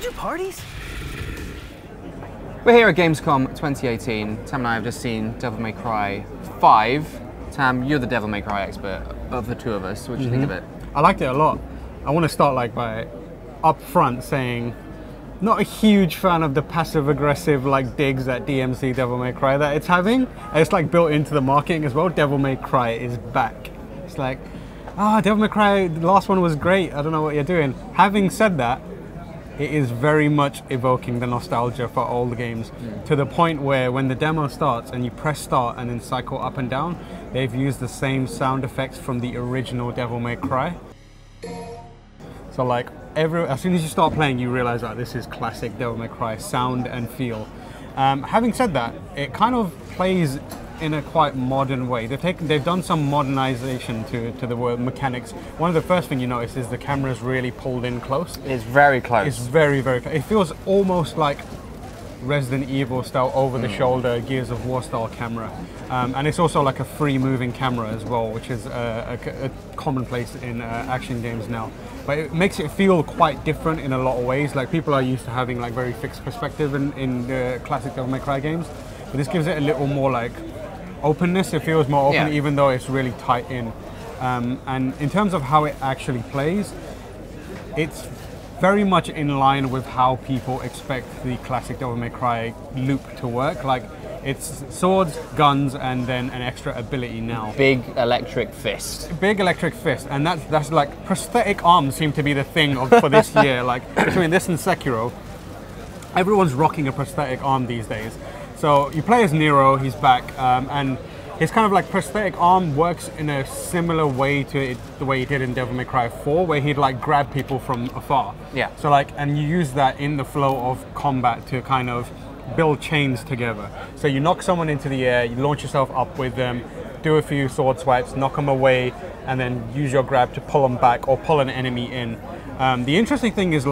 do parties? We're here at GamesCom 2018. Tam and I have just seen Devil May Cry 5. Tam, you're the Devil May Cry expert of the two of us. What do you think of it? I liked it a lot. I want to start by up front saying, not a huge fan of the passive-aggressive digs at DMC Devil May Cry that it's having. And it's built into the marketing as well. Devil May Cry is back. It's Devil May Cry, the last one was great. I don't know what you're doing. Having said that, it is very much evoking the nostalgia for old games to the point where when the demo starts and you press start and then cycle up and down, they've used the same sound effects from the original Devil May Cry. So as soon as you start playing, you realize that this is classic Devil May Cry sound and feel. Having said that, it kind of plays in a quite modern way. They've done some modernization to the word mechanics. One of the first things you notice is the camera's really pulled in close. It's very close. It's very, very close. It feels almost like Resident Evil style over-the-shoulder Gears of War style camera. And it's also a free-moving camera as well, which is a commonplace in action games now. But it makes it feel quite different in a lot of ways. People are used to having very fixed perspective in the classic Devil May Cry games. But this gives it a little more openness. It feels more open, even though it's really tight in. And in terms of how it actually plays, it's very much in line with how people expect the classic Devil May Cry loop to work. It's swords, guns, and then an extra ability now. Big electric fist. Big electric fist, and that's prosthetic arms seem to be the thing for this year. Between this and Sekiro, everyone's rocking a prosthetic arm these days. So you play as Nero, he's back, and his kind of prosthetic arm works in a similar way to the way he did in Devil May Cry 4, where he'd grab people from afar. Yeah. So and you use that in the flow of combat to kind of build chains together. So you knock someone into the air, you launch yourself up with them, do a few sword swipes, knock them away, and then use your grab to pull them back or pull an enemy in. The interesting thing is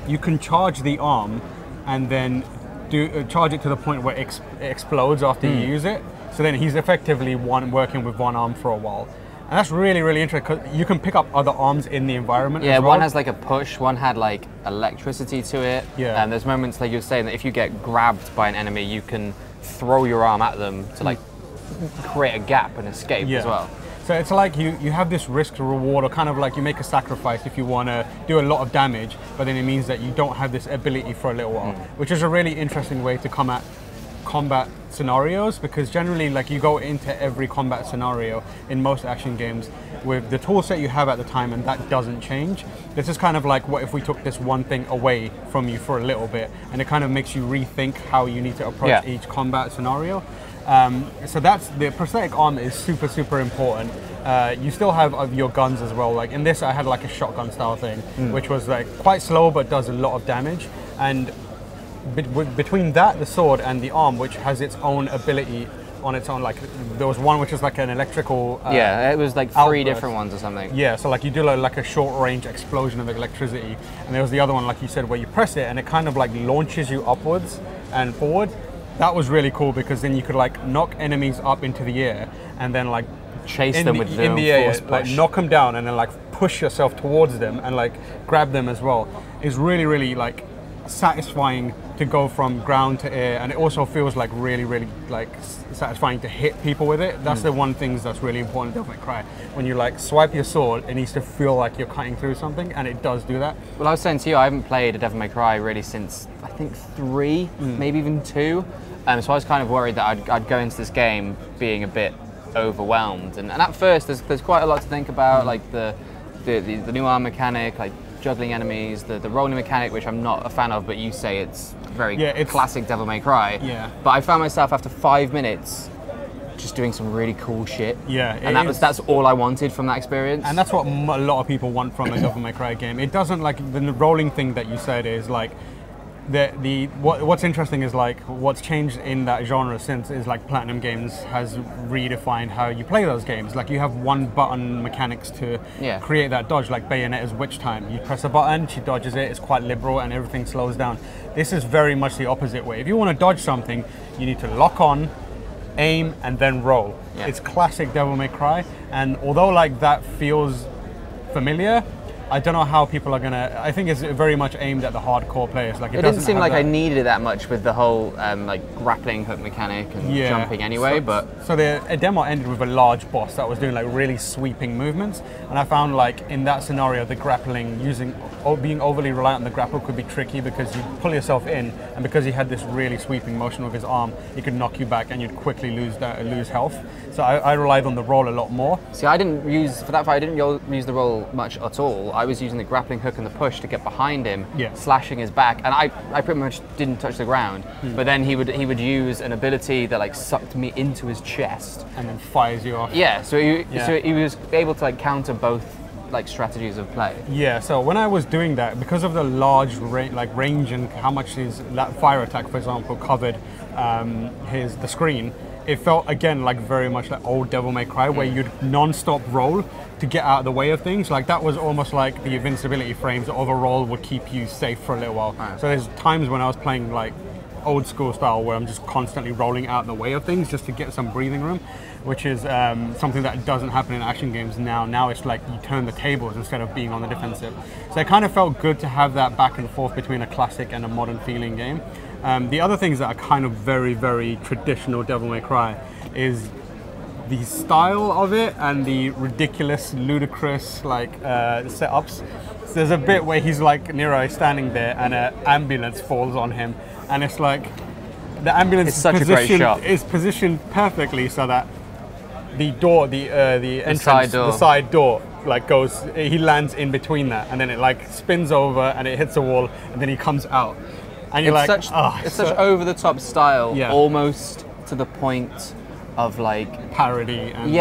you can charge the arm and then charge it to the point where it explodes after you use it. So then he's effectively working with one arm for a while. And that's really, really interesting because you can pick up other arms in the environment as well. One has a push, one had electricity to it. Yeah. And there's moments you were saying that if you get grabbed by an enemy, you can throw your arm at them to create a gap and escape as well. So it's you have this risk to reward, or kind of you make a sacrifice if you want to do a lot of damage, but then it means that you don't have this ability for a little while, which is a really interesting way to come at combat scenarios, because generally you go into every combat scenario in most action games with the tool set you have at the time, and that doesn't change. This is kind of what if we took this one thing away from you for a little bit, and it kind of makes you rethink how you need to approach each combat scenario. So that's the prosthetic arm is super, super important. You still have your guns as well. In this, I had a shotgun style thing, which was quite slow but does a lot of damage. And between that, the sword, and the arm, which has its own ability on its own, there was one which was an electrical. It was three outburst. different ones or something. Yeah, so you do a short range explosion of electricity, and there was the other one, like you said, where you press it and it kind of launches you upwards and forward. That was really cool because then you could knock enemies up into the air and then chase them with in the air, force push. knock them down and then push yourself towards them and grab them as well. It's really, really satisfying to go from ground to air, and it also feels really, really satisfying to hit people with it. That's the one thing that's really important in Devil May Cry. When you swipe your sword, it needs to feel like you're cutting through something, and it does do that. Well, I was saying to you, I haven't played a Devil May Cry really since I think 3, maybe even 2. So I was kind of worried that I'd go into this game being a bit overwhelmed. And at first, there's quite a lot to think about, the new arm mechanic, juggling enemies, the rolling mechanic, which I'm not a fan of, but you say it's very classic Devil May Cry. Yeah. But I found myself after 5 minutes just doing some really cool shit. Yeah. And that's all I wanted from that experience. And that's what a lot of people want from a Devil May Cry game. It doesn't the rolling thing that you said is what's interesting is what's changed in that genre since is Platinum Games has redefined how you play those games. You have one button mechanics to create that dodge, Bayonetta's Witch Time. You press a button, she dodges it, it's quite liberal and everything slows down. This is very much the opposite way. If you want to dodge something, you need to lock on, aim, and then roll. It's classic Devil May Cry, and although that feels familiar, I don't know how people are gonna. I think it's very much aimed at the hardcore players. Like it didn't seem like I needed it that much with the whole like grappling hook mechanic and jumping anyway. So the demo ended with a large boss that was doing like really sweeping movements, and I found like in that scenario the grappling being overly reliant on the grapple could be tricky because you pull yourself in, and because he had this really sweeping motion with his arm, he could knock you back and you'd quickly lose health. So I relied on the roll a lot more. See, I didn't use the roll much at all. I was using the grappling hook and the push to get behind him, slashing his back, and I pretty much didn't touch the ground. But then he would use an ability that like sucked me into his chest and then fires you off. Yeah, so he was able to like counter both like strategies of play. Yeah, so when I was doing that, because of the large range and how much that fire attack, for example, covered the screen, it felt again like very much like old Devil May Cry, where you'd non-stop roll to get out of the way of things. Like that was almost like the invincibility frames of a roll would keep you safe for a little while. Right. So there's times when I was playing like old school style where I'm just constantly rolling out in the way of things just to get some breathing room, which is something that doesn't happen in action games now. Now it's like you turn the tables instead of being on the defensive. So it kind of felt good to have that back and forth between a classic and a modern feeling game. The other things that are kind of very, very traditional Devil May Cry is the style of it and the ridiculous, ludicrous like setups. So there's a bit where he's like Nero is standing there and an ambulance falls on him, and it's like the ambulance is positioned perfectly so that the door, the entrance, the side door, like he lands in between that, and then it like spins over and it hits a wall, and then he comes out. And you're it's such over-the-top style, almost to the point of like parody. And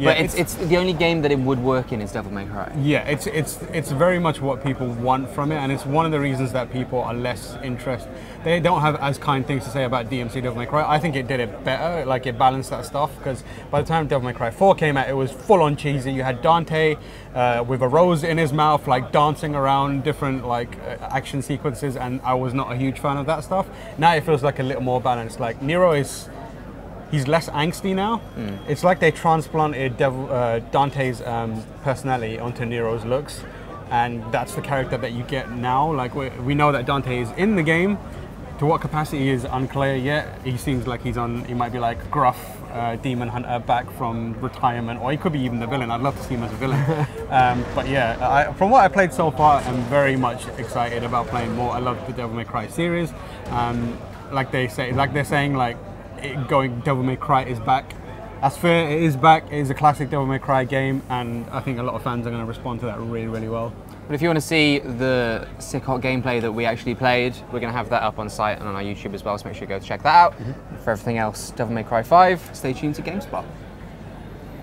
but it's the only game that it would work in is Devil May Cry. Yeah, it's very much what people want from it, and it's one of the reasons that people are less interested. They don't have as kind things to say about DMC Devil May Cry. I think it did it better, like it balanced that stuff, because by the time Devil May Cry 4 came out, it was full-on cheesy. You had Dante with a rose in his mouth, like dancing around different like action sequences, and I was not a huge fan of that stuff. Now it feels like a little more balanced. Like Nero he's less angsty now. It's like they transplanted Dante's personality onto Nero's looks, and that's the character that you get now. Like we know that Dante is in the game. To what capacity is unclear yet. He seems like he might be like gruff demon hunter back from retirement, or he could be even the villain. I'd love to see him as a villain. But yeah, from what I played so far, I'm very much excited about playing more. I love the Devil May Cry series. They're saying Devil May Cry is back. That's fair, it is back. It is a classic Devil May Cry game, and I think a lot of fans are going to respond to that really, really well. But if you want to see the sick hot gameplay that we actually played, we're going to have that up on site and on our YouTube as well, so make sure you go check that out. And for everything else, Devil May Cry 5, stay tuned to GameSpot.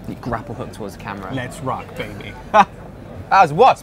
The grapple hook towards the camera. Let's rock, baby. That was what?